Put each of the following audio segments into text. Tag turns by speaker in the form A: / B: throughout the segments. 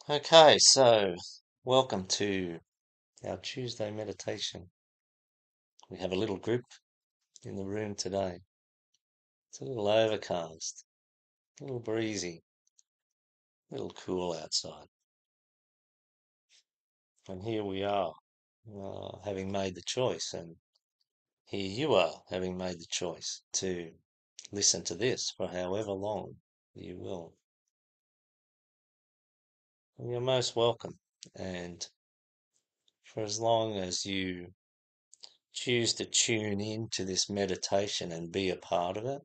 A: Okay, so welcome to our Tuesday meditation. We have a little group in the room today. It's a little overcast, a little breezy, a little cool outside. And here we are, having made the choice, and here you are having made the choice to listen to this for however long you will. And you're most welcome. And for as long as you choose to tune in to this meditation and be a part of it,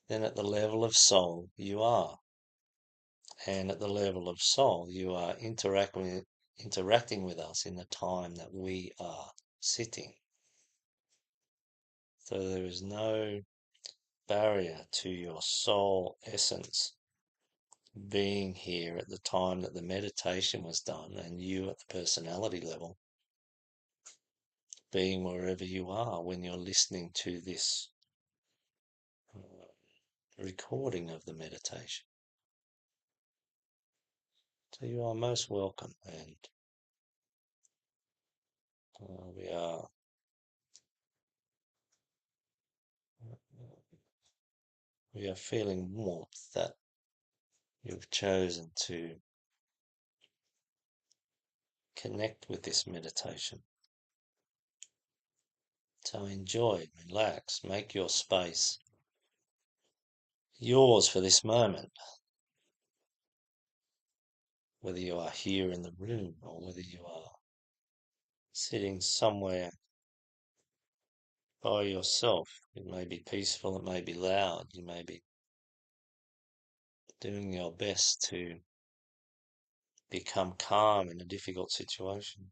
A: then at the level of soul you are. And at the level of soul you are interacting with us in the time that we are sitting. So there is no barrier to your soul essence being here at the time that the meditation was done, and you at the personality level being wherever you are when you're listening to this recording of the meditation. So you are most welcome, and we are feeling warmth that you've chosen to connect with this meditation. So enjoy, relax, make your space yours for this moment, whether you are here in the room or whether you are sitting somewhere by yourself. It may be peaceful, it may be loud, you may be doing your best to become calm in a difficult situation.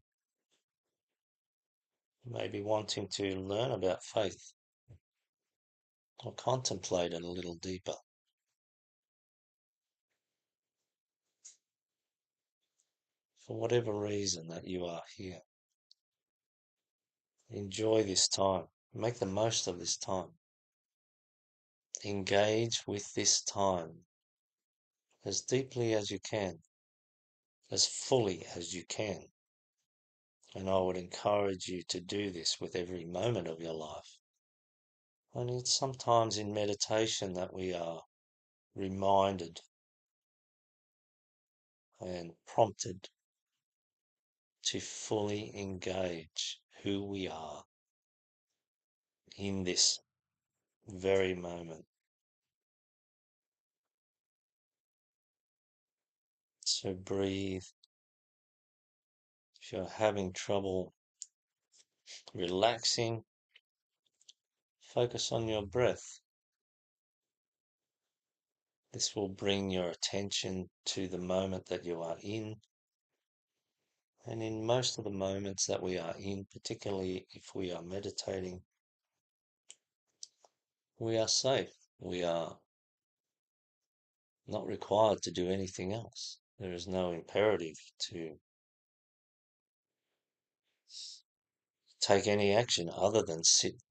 A: You may be wanting to learn about faith or contemplate it a little deeper. For whatever reason that you are here, enjoy this time. Make the most of this time. Engage with this time as deeply as you can, as fully as you can. And I would encourage you to do this with every moment of your life. Only it's sometimes in meditation that we are reminded and prompted to fully engage who we are in this very moment. So breathe. If you're having trouble relaxing, focus on your breath. This will bring your attention to the moment that you are in. And in most of the moments that we are in, particularly if we are meditating, we are safe. We are not required to do anything else. There is no imperative to take any action other than sit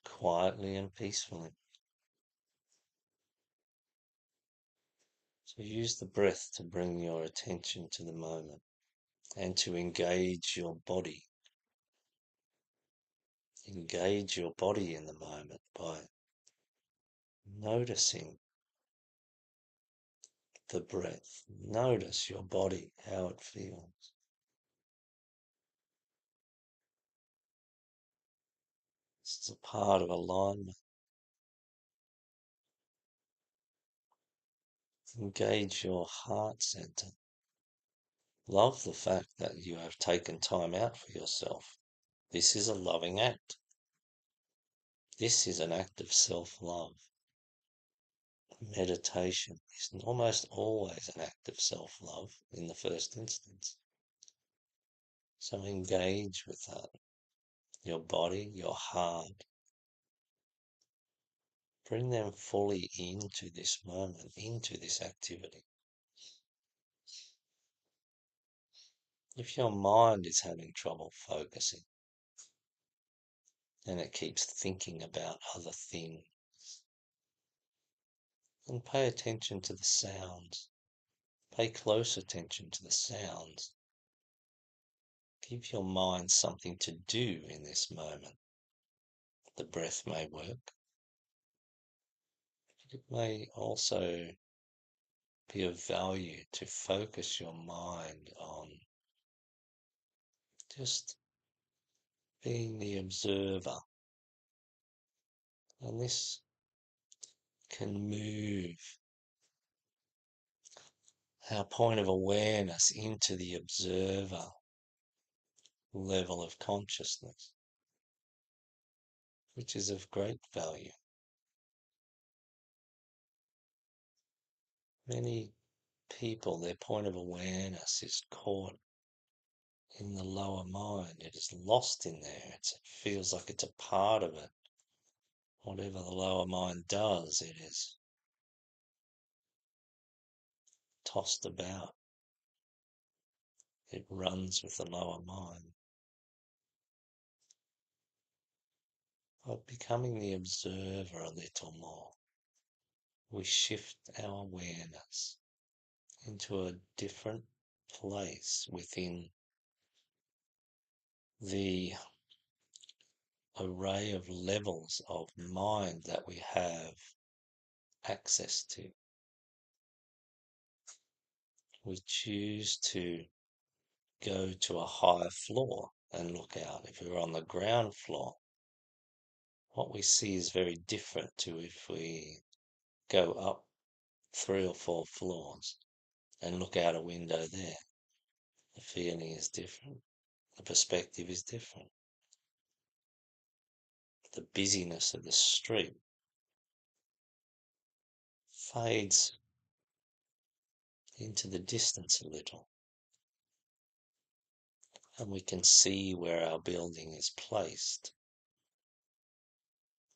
A: quietly and peacefully. So use the breath to bring your attention to the moment and to engage your body. Engage your body in the moment by noticing the breath. Notice your body, how it feels. This is a part of alignment. Engage your heart center. Love the fact that you have taken time out for yourself. This is a loving act. This is an act of self-love. Meditation is almost always an act of self-love in the first instance. So engage with that. Your body, your heart. Bring them fully into this moment, into this activity. If your mind is having trouble focusing and it keeps thinking about other things, then pay attention to the sounds. Pay close attention to the sounds. Give your mind something to do in this moment. The breath may work. It may also be of value to focus your mind on just being the observer. And this can move our point of awareness into the observer level of consciousness, which is of great value. Many people, their point of awareness is caught in the lower mind. It is lost in there. It feels like it's a part of it. Whatever the lower mind does, it is tossed about. It runs with the lower mind. But becoming the observer a little more, we shift our awareness into a different place within the array of levels of mind that we have access to. We choose to go to a higher floor and look out. If we're on the ground floor, what we see is very different to if we go up 3 or 4 floors and look out a window there. The feeling is different. The perspective is different. The busyness of the street fades into the distance a little, and we can see where our building is placed.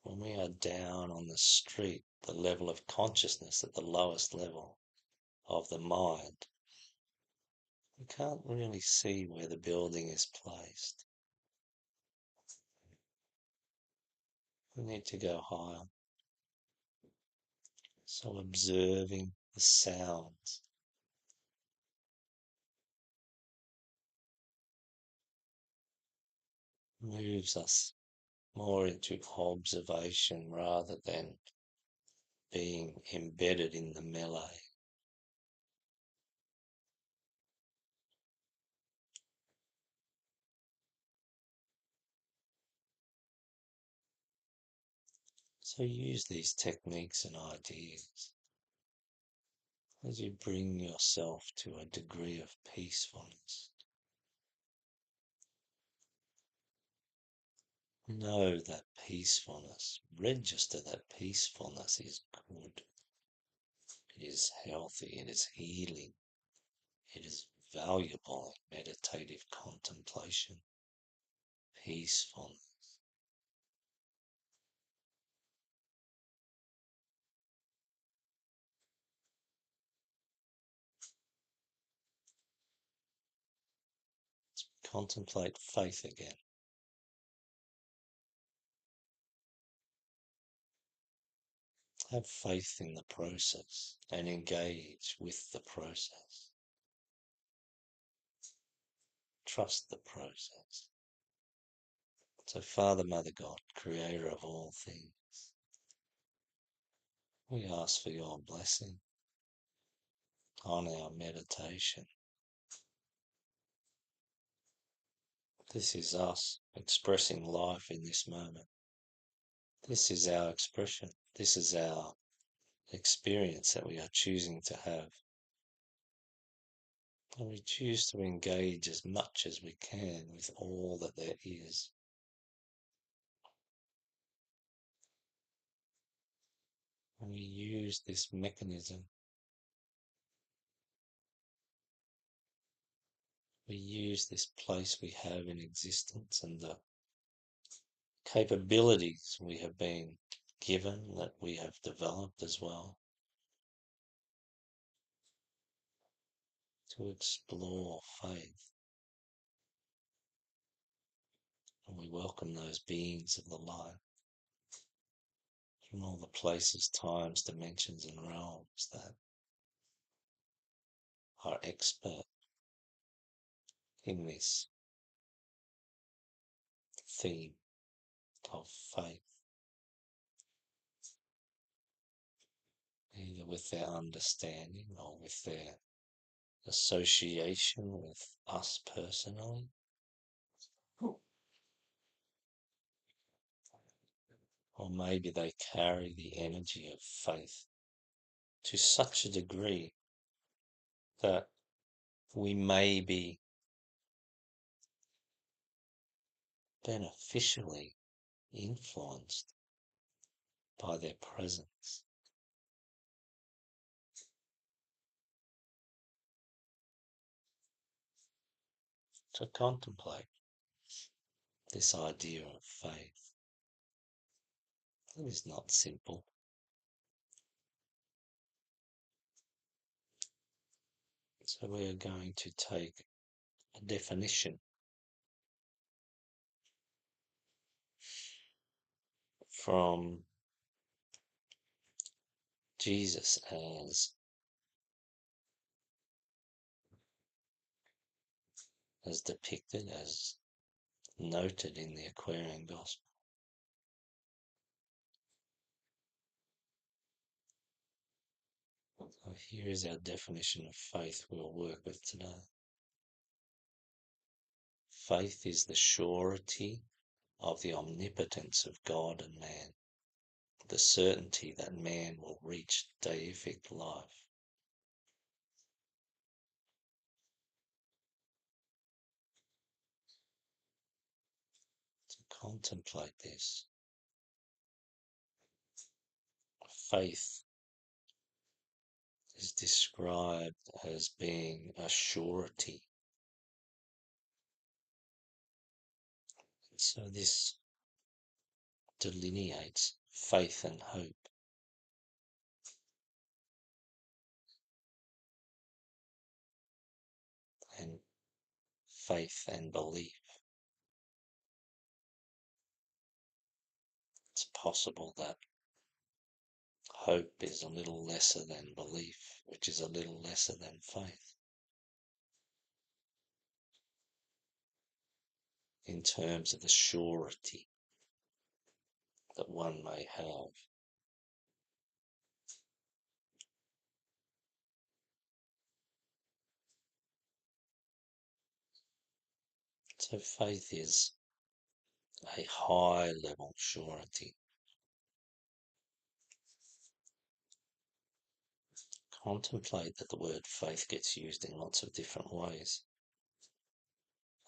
A: When we are down on the street, the level of consciousness at the lowest level of the mind, we can't really see where the building is placed. We need to go higher. So observing the sounds moves us more into observation rather than being embedded in the melee. So use these techniques and ideas as you bring yourself to a degree of peacefulness. Know that peacefulness, register that peacefulness is good, it is healthy, it is healing, it is valuable in meditative contemplation. Peacefulness. Contemplate faith again. Have faith in the process and engage with the process. Trust the process. So, Father, Mother God, Creator of all things, we ask for your blessing on our meditation. This is us expressing life in this moment. This is our expression. This is our experience that we are choosing to have. And we choose to engage as much as we can with all that there is. And we use this mechanism. We use this place we have in existence and the capabilities we have been given, that we have developed as well, to explore faith. And we welcome those beings of the light from all the places, times, dimensions, and realms that are expert in this theme of faith, either with their understanding or with their association with us personally, or maybe they carry the energy of faith to such a degree that we may be beneficially influenced by their presence. To contemplate this idea of faith, it is not simple. So we are going to take a definition from Jesus as depicted, as noted in the Aquarian Gospel. So here is our definition of faith we'll work with today. Faith is the surety of the omnipotence of God and man, the certainty that man will reach deific life. To contemplate this, faith is described as being a surety. So this delineates faith and hope. And faith and belief. It's possible that hope is a little lesser than belief, which is a little lesser than faith, in terms of the surety that one may have. So faith is a high level surety. Contemplate that the word faith gets used in lots of different ways.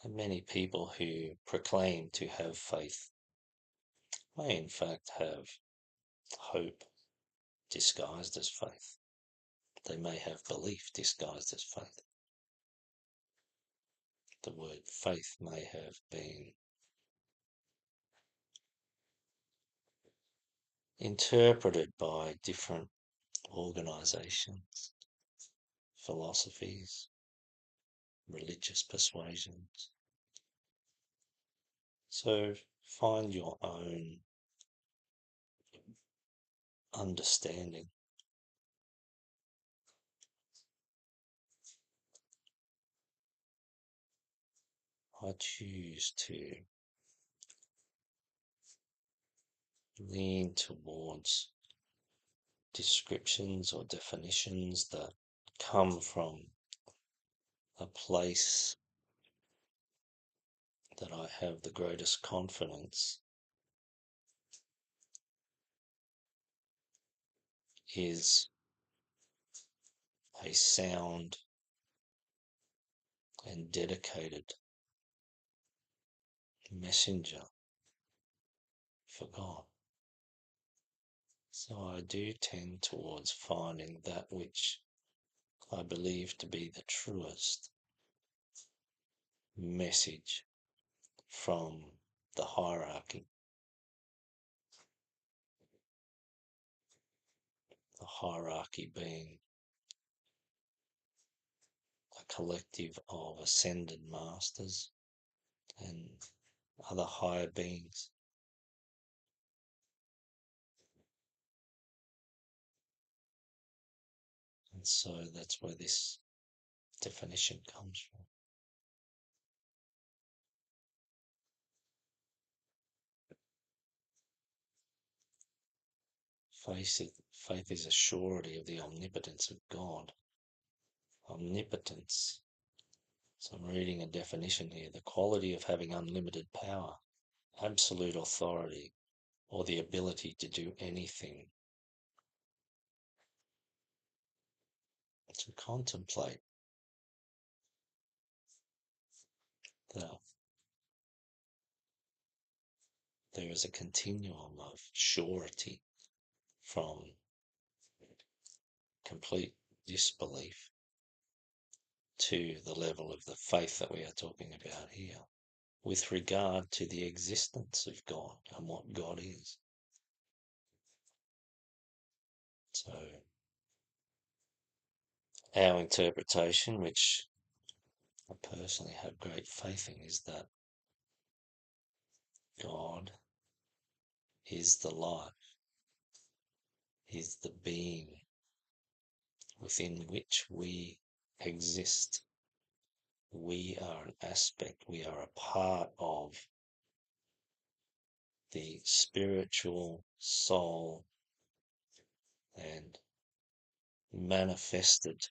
A: And many people who proclaim to have faith may in fact have hope disguised as faith. They may have belief disguised as faith. The word faith may have been interpreted by different organizations, philosophies, religious persuasions. So find your own understanding. I choose to lean towards descriptions or definitions that come from a place that I have the greatest confidence is a sound and dedicated messenger for God. So I do tend towards finding that which I believe to be the truest message from the hierarchy. The hierarchy being a collective of ascended masters and other higher beings. And so that's where this definition comes from. Faith is a surety of the omnipotence of God. Omnipotence. So I'm reading a definition here: the quality of having unlimited power, absolute authority, or the ability to do anything. To contemplate that there is a continuum of surety from complete disbelief to the level of the faith that we are talking about here, with regard to the existence of God and what God is. So, our interpretation, which I personally have great faith in, is that God is the life, is the being within which we exist. We are an aspect, we are a part of the spiritual soul and manifested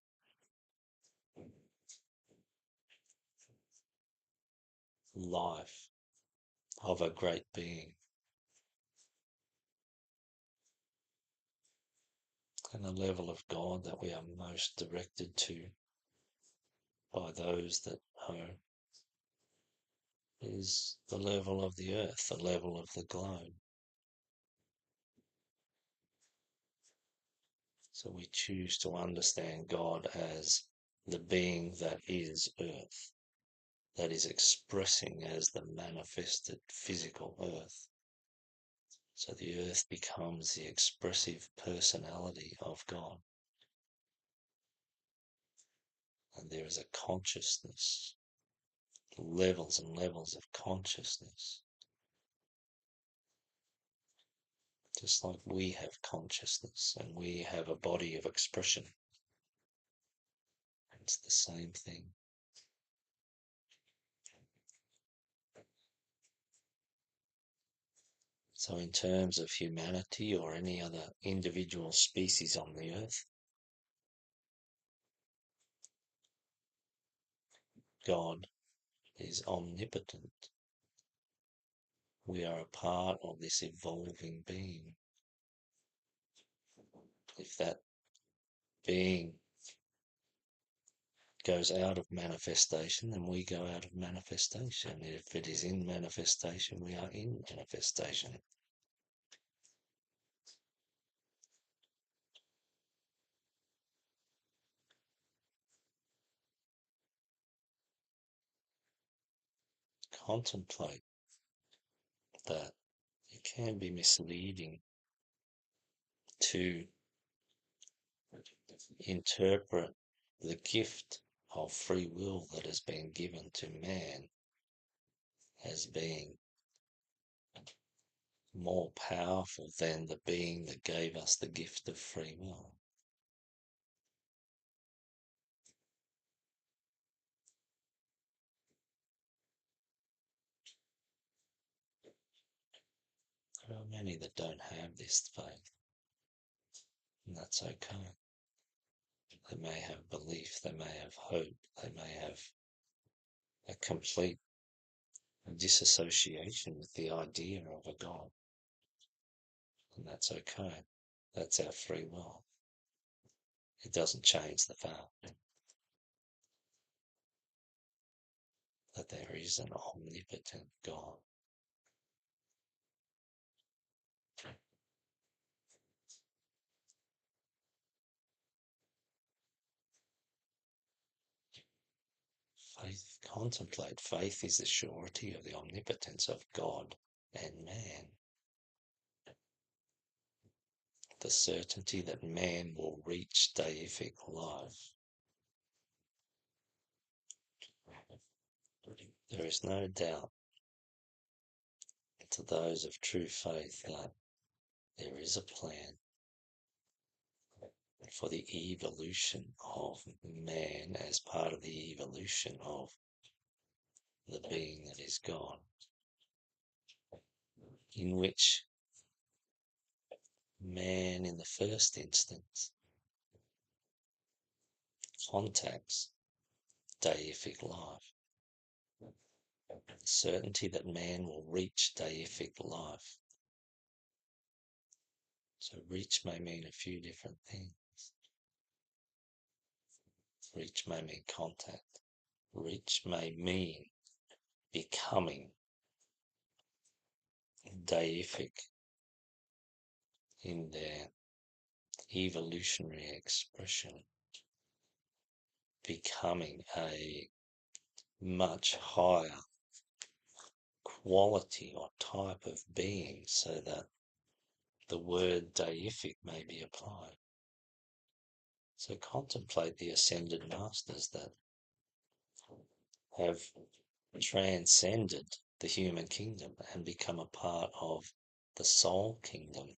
A: life of a great being. And the level of God that we are most directed to by those that know is the level of the earth, the level of the globe. So we choose to understand God as the being that is earth, that is expressing as the manifested physical earth. So the earth becomes the expressive personality of God. And there is a consciousness, levels and levels of consciousness. Just like we have consciousness and we have a body of expression. It's the same thing. So in terms of humanity or any other individual species on the earth, God is omnipotent. We are a part of this evolving being. If that being goes out of manifestation, then we go out of manifestation. If it is in manifestation, we are in manifestation. Contemplate that. It can be misleading to interpret the gift of free will that has been given to man as being more powerful than the being that gave us the gift of free will. There are many that don't have this faith, and that's okay. They may have belief, they may have hope, they may have a complete disassociation with the idea of a God, and that's okay. That's our free will. It doesn't change the fact that there is an omnipotent God. Faith, contemplate. Faith is the surety of the omnipotence of God and man. The certainty that man will reach deific life. There is no doubt to those of true faith that there is a plan. for the evolution of man as part of the evolution of the being that is God, in which man in the first instance contacts deific life, the certainty that man will reach deific life. So reach may mean a few different things. Reach may mean contact. Reach may mean becoming deific in their evolutionary expression, becoming a much higher quality or type of being, so that the word deific may be applied. So contemplate the ascended masters that have transcended the human kingdom and become a part of the soul kingdom.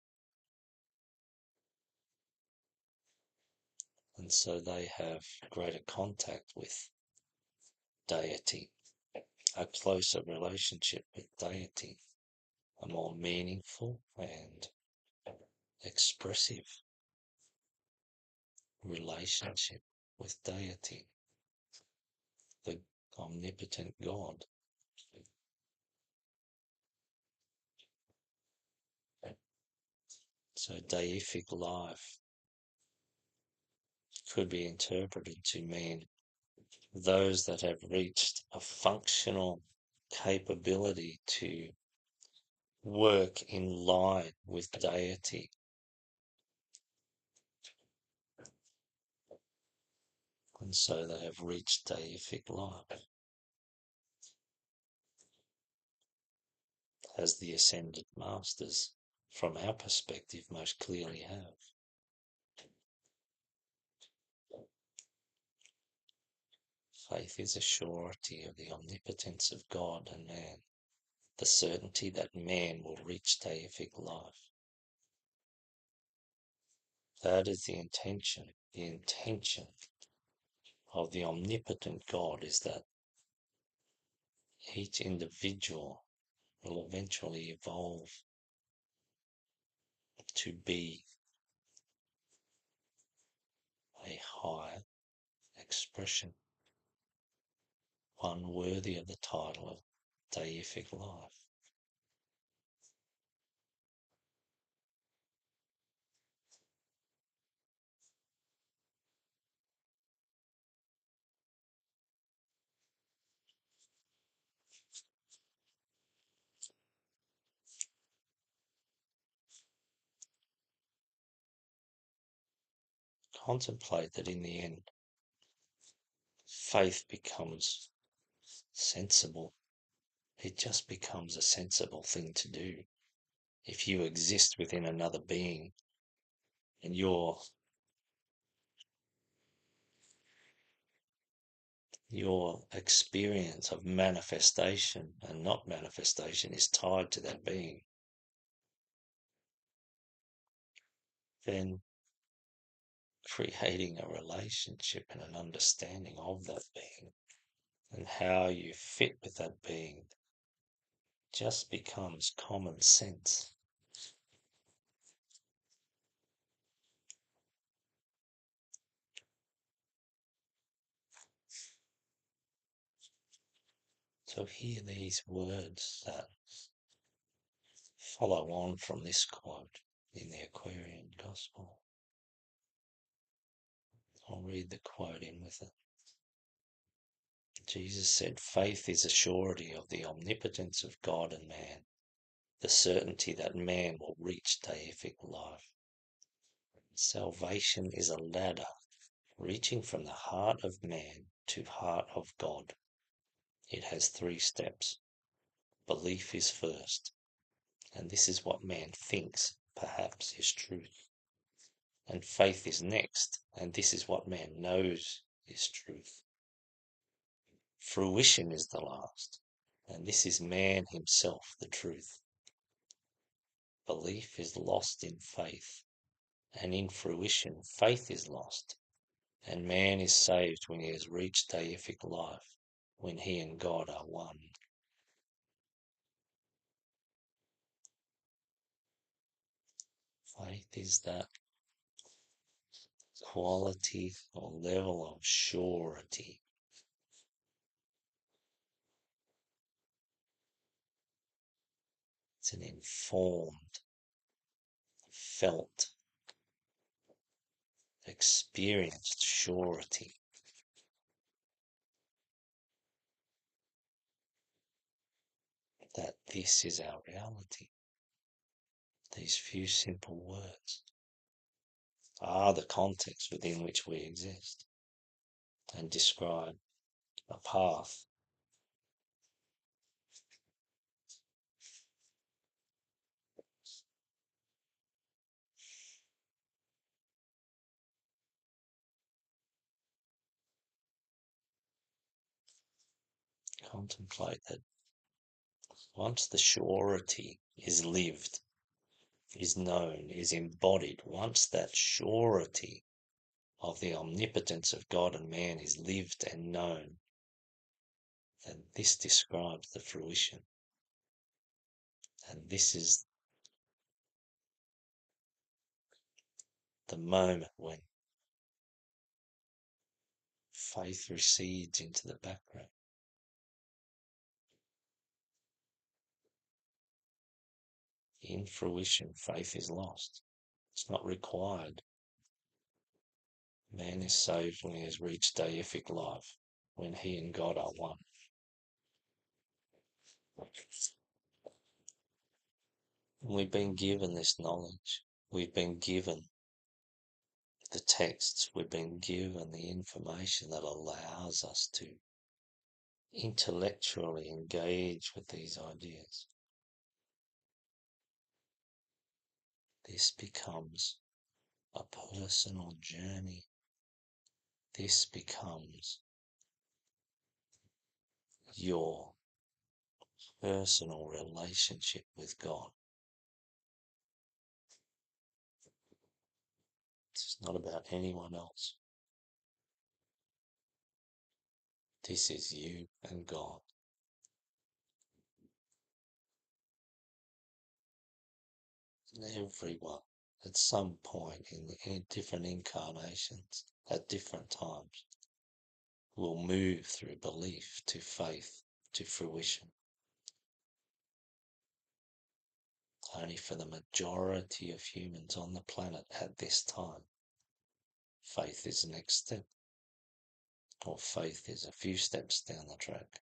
A: And so they have greater contact with deity, a closer relationship with deity, a more meaningful and expressive relationship with deity, the omnipotent God. So deific life could be interpreted to mean those that have reached a functional capability to work in line with deity. And so they have reached deific life, as the ascended masters, from our perspective, most clearly have. Faith is a surety of the omnipotence of God and man, the certainty that man will reach deific life. That is the intention. The intention of the omnipotent God is that each individual will eventually evolve to be a higher expression, one worthy of the title of deific life. Contemplate that in the end, faith becomes sensible. It just becomes a sensible thing to do. If you exist within another being and your experience of manifestation and not manifestation is tied to that being, then creating a relationship and an understanding of that being and how you fit with that being just becomes common sense. So hear these words that follow on from this quote in the Aquarian Gospel. I'll read the quote in with it. Jesus said, "Faith is a surety of the omnipotence of God and man, the certainty that man will reach deific life. Salvation is a ladder reaching from the heart of man to heart of God. It has 3 steps. Belief is first, and this is what man thinks perhaps is truth. And faith is next, and this is what man knows is truth. Fruition is the last, and this is man himself, the truth. Belief is lost in faith, And in fruition, faith is lost, and man is saved when he has reached deific life, when he and God are one. Faith is that quality or level of surety. It's an informed, felt, experienced surety that this is our reality. These few simple words are the context within which we exist and describe a path. Contemplate that once the surety is lived, is known, is embodied, once that surety of the omnipotence of God and man is lived and known, then this describes the fruition. And this is the moment when faith recedes into the background. In fruition, faith is lost. It's not required. Man is saved when he has reached deific life, when he and God are one. We've been given this knowledge. We've been given the texts. We've been given the information that allows us to intellectually engage with these ideas. This becomes a personal journey. This becomes your personal relationship with God. It's not about anyone else. This is you and God. And everyone, at some point in different incarnations, at different times, will move through belief to faith to fruition. Only for the majority of humans on the planet at this time, faith is the next step, or faith is a few steps down the track.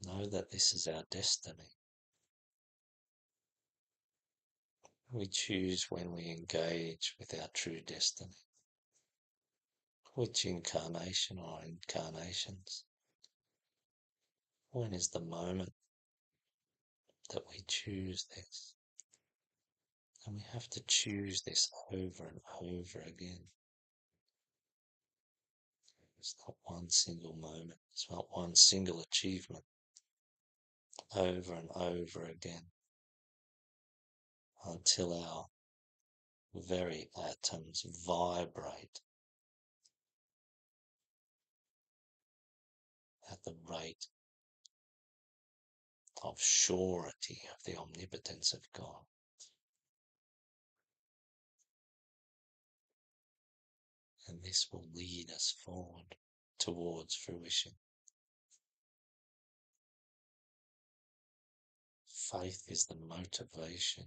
A: Know that this is our destiny. We choose when we engage with our true destiny. Which incarnation or incarnations? When is the moment that we choose this? And we have to choose this over and over again. It's not one single moment. It's not one single achievement. Over and over again. Until our very atoms vibrate at the rate of surety of the omnipotence of God. And this will lead us forward towards fruition. Faith is the motivation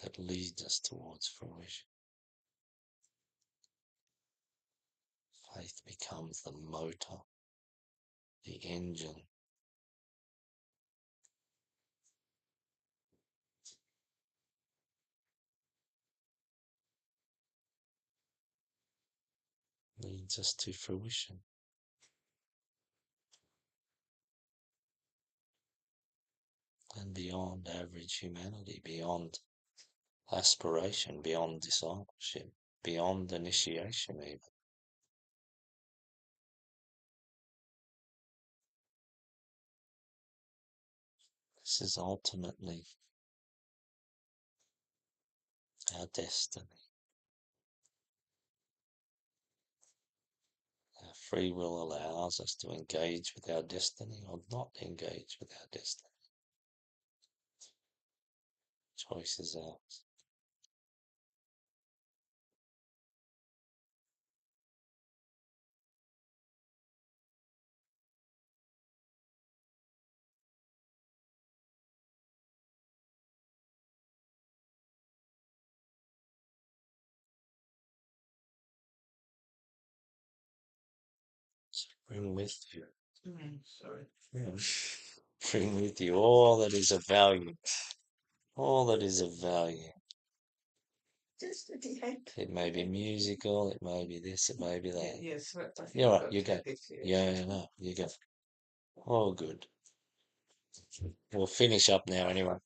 A: that leads us towards fruition. Faith becomes the motor, the engine. Leads us to fruition. And beyond average humanity, beyond aspiration, beyond discipleship, beyond initiation even. This is ultimately our destiny. Our free will allows us to engage with our destiny or not engage with our destiny. Choice is ours. So bring with you. Sorry. Yeah. Bring with you all that is of value. All that is of value. Just at the end. It may be musical, it may be this, it may be that. Yes, you're right, you go. Yeah, no, you go. All good. We'll finish up now anyway.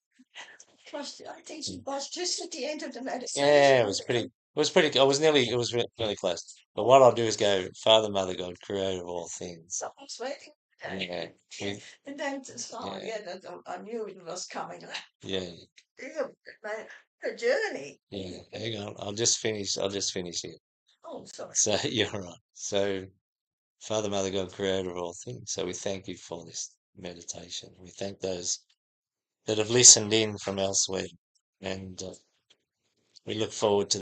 A: I think it was just at the end of the meditation. Yeah, it was pretty. It was pretty. I was nearly. It was really close. But what I'll do is go, Father, Mother, God, Creator of all things. Someone's waiting. Yeah. And then to start, yeah, I knew it was coming. Yeah. A journey. Yeah. Hang on. I'll just finish. I'll just finish here. Oh, sorry. So you're right. So, Father, Mother, God, Creator of all things. So we thank you for this meditation. We thank those that have listened in from elsewhere, and we look forward to